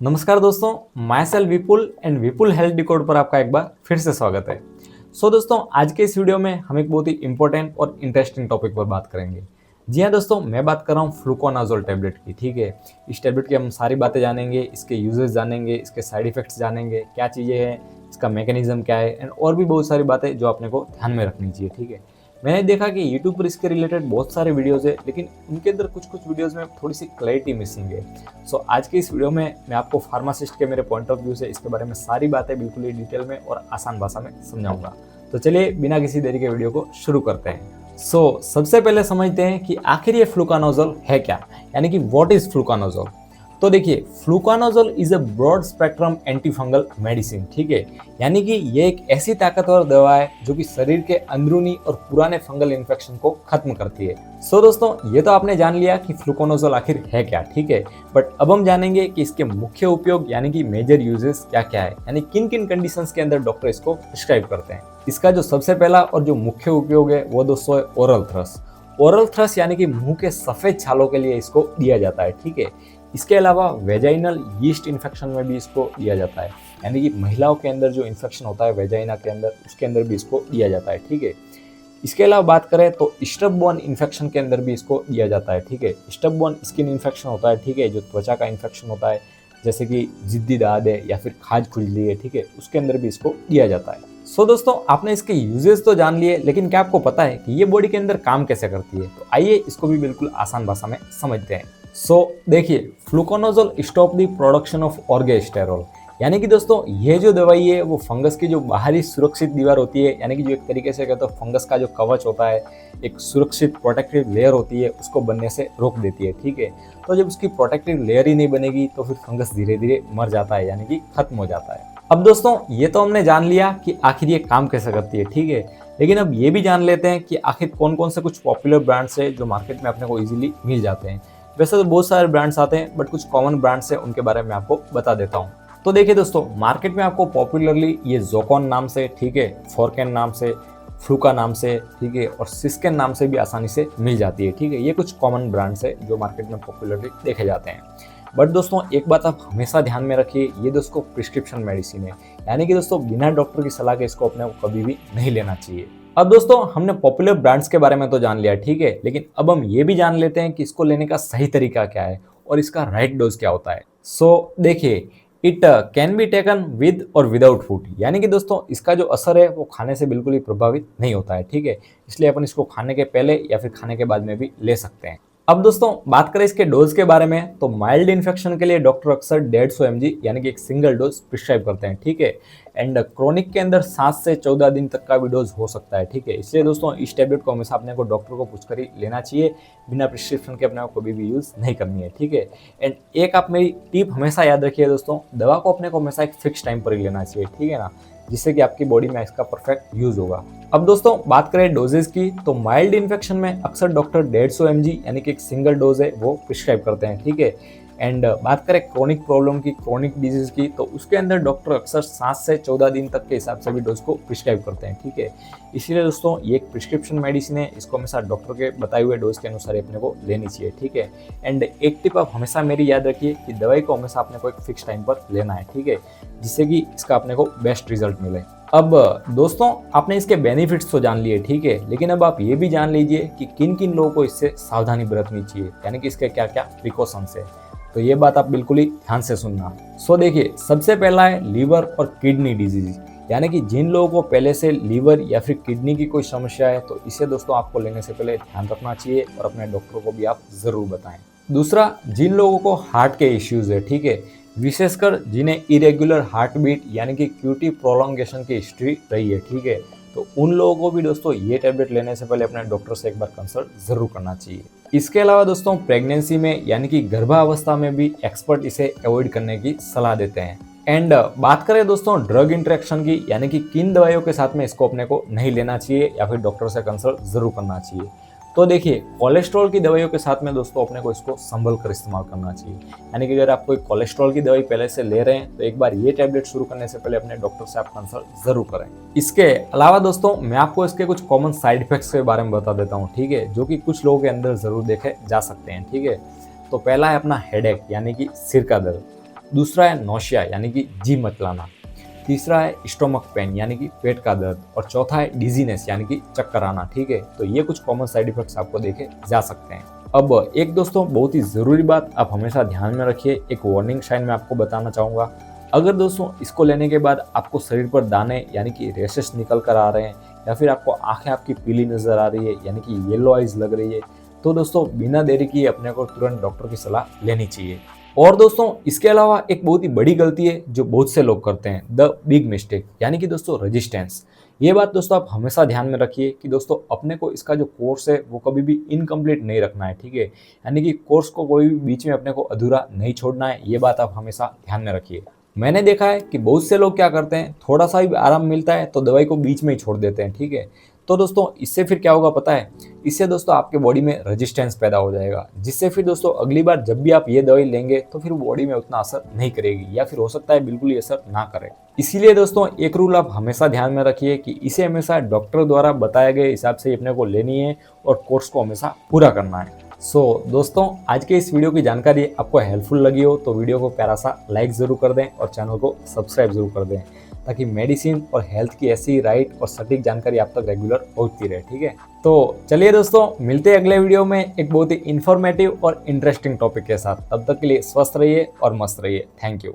नमस्कार दोस्तों, my self Vipul and Vipul health decode पर आपका एक बार फिर से स्वागत है। दोस्तों, आज के इस वीडियो में हम एक बहुत ही इंपॉर्टेंट और इंटरेस्टिंग टॉपिक पर बात करेंगे। जी हाँ दोस्तों, मैं बात कर रहा हूँ फ्लूकोनाजोल टैबलेट की। ठीक है, इस टैबलेट की हम सारी बातें जानेंगे, इसके यूजेस जानेंगे, इसके साइड इफेक्ट्स जानेंगे, क्या चीज़ें हैं, इसका मैकेनिज्म क्या है एंड और भी बहुत सारी बातें जो आपने को ध्यान में रखनी चाहिए। ठीक है, मैंने देखा कि YouTube पर इसके रिलेटेड बहुत सारे वीडियोज़ है, लेकिन उनके अंदर कुछ कुछ वीडियोज़ में थोड़ी सी क्लैरिटी मिसिंग है। आज के इस वीडियो में मैं आपको फार्मासिस्ट के मेरे पॉइंट ऑफ व्यू से इसके बारे में सारी बातें बिल्कुल ही डिटेल में और आसान भाषा में समझाऊंगा। तो चलिए बिना किसी देरी के वीडियो को शुरू करते हैं। सबसे पहले समझते हैं कि आखिर ये फ्लूकानोजोल है क्या, यानी कि व्हाट इज फ्लूकानोजोल। तो देखिए, fluconazole is a broad spectrum anti fungal medicine. ठीक है, यानी कि ये एक ऐसी ताकतवर दवा है जो कि शरीर के अंदरूनी और पुराने फंगल इन्फेक्शन को खत्म करती है। दोस्तों, ये तो आपने जान लिया कि फ्लूकानोजोल आखिर है क्या। ठीक है, बट अब हम जानेंगे कि इसके मुख्य उपयोग यानी कि मेजर यूजेस क्या क्या है, यानी किन किन कंडीशंस के अंदर डॉक्टर इसको प्रिस्क्राइब करते हैं। इसका जो सबसे पहला और जो मुख्य उपयोग है वो दोस्तों है ओरल थ्रस। ओरल थ्रस यानी कि मुंह के सफेद छालों के लिए इसको दिया जाता है। ठीक है, इसके अलावा वेजाइनल यीस्ट इन्फेक्शन में भी इसको दिया जाता है, यानी कि महिलाओं के अंदर जो इन्फेक्शन होता है वेजाइना के अंदर, उसके अंदर भी इसको दिया जाता है। ठीक है, इसके अलावा बात करें तो स्टबबोर्न इन्फेक्शन के अंदर भी इसको दिया जाता है। ठीक है, स्टबबोर्न स्किन इन्फेक्शन होता है, ठीक है, जो त्वचा का इन्फेक्शन होता है, जैसे कि जिद्दी दाद है या फिर खाज खुजली है, ठीक है, उसके अंदर भी इसको दिया जाता है। दोस्तों, आपने इसके यूजेस तो जान लिए, लेकिन क्या आपको पता है कि ये बॉडी के अंदर काम कैसे करती है? तो आइए इसको भी बिल्कुल आसान भाषा में समझते हैं। देखिए, fluconazole stop the production of ergosterol, यानी कि दोस्तों ये जो दवाई है वो फंगस की जो बाहरी सुरक्षित दीवार होती है, यानी कि जो एक तरीके से कहते हैं फंगस का जो कवच होता है, एक सुरक्षित प्रोटेक्टिव लेयर होती है, उसको बनने से रोक देती है। ठीक है, तो जब उसकी प्रोटेक्टिव लेयर ही नहीं बनेगी तो फिर फंगस धीरे धीरे मर जाता है, यानी कि खत्म हो जाता है। अब दोस्तों, ये तो हमने जान लिया कि आखिर ये काम कैसे करती है। ठीक है, लेकिन अब ये भी जान लेते हैं कि आखिर कौन कौन से कुछ पॉपुलर ब्रांड्स है जो मार्केट में अपने को इजीली मिल जाते हैं। वैसे तो बहुत सारे ब्रांड्स आते हैं, बट कुछ कॉमन ब्रांड्स है, उनके बारे में आपको बता देता हूँ। तो देखिए दोस्तों, मार्केट में आपको पॉपुलरली ये जोकॉन नाम से, ठीक है, फोरकेन नाम से, फ्लूका नाम से, ठीक है, और सिस्केन नाम से भी आसानी से मिल जाती है। ठीक है, ये कुछ कॉमन ब्रांड्स है जो मार्केट में पॉपुलरली देखे जाते हैं। बट दोस्तों, एक बात आप हमेशा ध्यान में रखिए, ये दोस्तों प्रिस्क्रिप्शन मेडिसिन है, यानी कि दोस्तों बिना डॉक्टर की सलाह के इसको अपने को कभी भी नहीं लेना चाहिए। अब दोस्तों, हमने पॉपुलर ब्रांड्स के बारे में तो जान लिया, ठीक है, लेकिन अब हम ये भी जान लेते हैं कि इसको लेने का सही तरीका क्या है और इसका राइट डोज क्या होता है। देखिए, it can be taken with और विदाउट फूड, यानी कि दोस्तों इसका जो असर है वो खाने से बिल्कुल ही प्रभावित नहीं होता है। ठीक है, इसलिए अपन इसको खाने के पहले या फिर खाने के बाद में भी ले सकते हैं। अब दोस्तों, बात करें इसके डोज के बारे में, तो माइल्ड इन्फेक्शन के लिए डॉक्टर अक्सर 150 mg यानी कि एक सिंगल डोज प्रिस्क्राइब करते हैं। ठीक है, एंड क्रोनिक के अंदर 7 से 14 दिन तक का भी डोज हो सकता है। ठीक है, इसलिए दोस्तों इस टैबलेट को हमेशा अपने को डॉक्टर को पूछकर ही लेना चाहिए, बिना प्रिस्क्रिप्शन के अपने को कभी भी यूज नहीं करनी है। ठीक है, एंड एक आप मेरी टिप हमेशा याद रखिए दोस्तों, दवा को अपने को हमेशा एक फिक्स टाइम पर ही लेना चाहिए। ठीक है ना, जिससे कि आपकी बॉडी में इसका परफेक्ट यूज होगा। अब दोस्तों, बात करें डोजेस की, तो माइल्ड इन्फेक्शन में अक्सर डॉक्टर 150 mg यानी कि एक सिंगल डोज है वो प्रिस्क्राइब करते हैं। ठीक है, एंड बात करें क्रोनिक प्रॉब्लम की, क्रोनिक डिजीज की, तो उसके अंदर डॉक्टर अक्सर 7 से 14 दिन तक के हिसाब से भी डोज को प्रिस्क्राइब करते हैं। ठीक है, इसीलिए दोस्तों ये एक प्रिस्क्रिप्शन मेडिसिन है, इसको हमेशा डॉक्टर के बताए हुए डोज के अनुसार अपने को लेनी चाहिए। ठीक है, एंड एक टिप आप हमेशा मेरी याद रखिए कि दवाई को हमेशा अपने को एक फिक्स टाइम पर लेना है। ठीक है, जिससे कि इसका अपने को बेस्ट रिजल्ट मिले। अब दोस्तों, आपने इसके बेनिफिट्स तो जान लिए, ठीक है, लेकिन अब आप ये भी जान लीजिए कि किन किन लोगों को इससे सावधानी बरतनी चाहिए, यानी कि इसके क्या क्या प्रिकॉशंस है। तो ये बात आप बिल्कुल ही ध्यान से सुनना। देखिए, सबसे पहला है लीवर और किडनी डिजीज, यानी कि जिन लोगों को पहले से लीवर या फिर किडनी की कोई समस्या है तो इसे दोस्तों आपको लेने से पहले ध्यान रखना चाहिए और अपने डॉक्टर को भी आप जरूर बताएं। दूसरा, जिन लोगों को हार्ट के इश्यूज है, ठीक है, विशेषकर जिन्हें इरेगुलर हार्ट बीट यानी कि क्यूटी प्रोलॉन्गेशन की हिस्ट्री रही है, ठीक है, तो उन लोगों को भी दोस्तों ये टैबलेट लेने से पहले अपने डॉक्टर से एक बार कंसल्ट जरूर करना चाहिए। इसके अलावा दोस्तों, प्रेगनेंसी में यानी कि गर्भावस्था में भी एक्सपर्ट इसे अवॉइड करने की सलाह देते हैं। एंड बात करें दोस्तों ड्रग इंटरेक्शन की, यानी कि किन दवाइयों के साथ में इसको अपने को नहीं लेना चाहिए या फिर डॉक्टर से कंसल्ट जरूर करना चाहिए। तो देखिए, कोलेस्ट्रॉल की दवाइयों के साथ में दोस्तों अपने को इसको संभल कर इस्तेमाल करना चाहिए, यानी कि अगर आप कोई कोलेस्ट्रॉल की दवाई पहले से ले रहे हैं तो एक बार ये टैबलेट शुरू करने से पहले अपने डॉक्टर से आप कंसल्ट जरूर करें। इसके अलावा दोस्तों, मैं आपको इसके कुछ कॉमन साइड इफेक्ट्स के बारे में बता देता हूँ, ठीक है, जो कि कुछ लोगों के अंदर जरूर देखे जा सकते हैं। ठीक है, तो पहला है अपना हेडेक यानी कि सिर का दर्द। दूसरा है नौशिया यानी कि जी मचलाना, तीसरा है स्टोमक पेन यानी कि पेट का दर्द, और चौथा है डिजीनेस यानी कि चक्कर आना। ठीक है, तो ये कुछ कॉमन साइड इफेक्ट्स आपको देखे जा सकते हैं। अब एक दोस्तों बहुत ही ज़रूरी बात आप हमेशा ध्यान में रखिए, एक वार्निंग साइन मैं आपको बताना चाहूँगा। अगर दोस्तों इसको लेने के बाद आपको शरीर पर दाने यानी कि रेशेस निकल कर आ रहे हैं, या फिर आपको आंखें आपकी पीली नज़र आ रही है यानी कि येलो आइज लग रही है, तो दोस्तों बिना देरी किए अपने को तुरंत डॉक्टर की सलाह लेनी चाहिए। और दोस्तों इसके अलावा एक बहुत ही बड़ी गलती है जो बहुत से लोग करते हैं, द बिग मिस्टेक, यानी कि दोस्तों रेजिस्टेंस। ये बात दोस्तों आप हमेशा ध्यान में रखिए कि दोस्तों अपने को इसका जो कोर्स है वो कभी भी इनकम्प्लीट नहीं रखना है। ठीक है, यानी कि कोर्स को कोई भी बीच में अपने को अधूरा नहीं छोड़ना है, ये बात आप हमेशा ध्यान में रखिए। मैंने देखा है कि बहुत से लोग क्या करते हैं, थोड़ा सा भी आराम मिलता है तो दवाई को बीच में ही छोड़ देते हैं। ठीक है, तो दोस्तों इससे फिर क्या होगा पता है, इससे दोस्तों आपके बॉडी में रेजिस्टेंस पैदा हो जाएगा, जिससे फिर दोस्तों अगली बार जब भी आप ये दवाई लेंगे तो फिर बॉडी में उतना असर नहीं करेगी, या फिर हो सकता है बिल्कुल ही असर ना करे। इसीलिए दोस्तों एक रूल आप हमेशा ध्यान में रखिए कि इसे हमेशा डॉक्टर द्वारा बताए गए हिसाब से अपने को लेनी है और कोर्स को हमेशा पूरा करना है। दोस्तों आज के इस वीडियो की जानकारी आपको हेल्पफुल लगी हो तो वीडियो को प्यारा सा लाइक ज़रूर कर दें और चैनल को सब्सक्राइब जरूर कर दें, ताकि मेडिसिन और हेल्थ की ऐसी राइट और सटीक जानकारी आप तक रेगुलर पहुंचती रहे। ठीक है, तो चलिए दोस्तों मिलते हैं अगले वीडियो में एक बहुत ही इन्फॉर्मेटिव और इंटरेस्टिंग टॉपिक के साथ। तब तक के लिए स्वस्थ रहिए और मस्त रहिए। Thank you.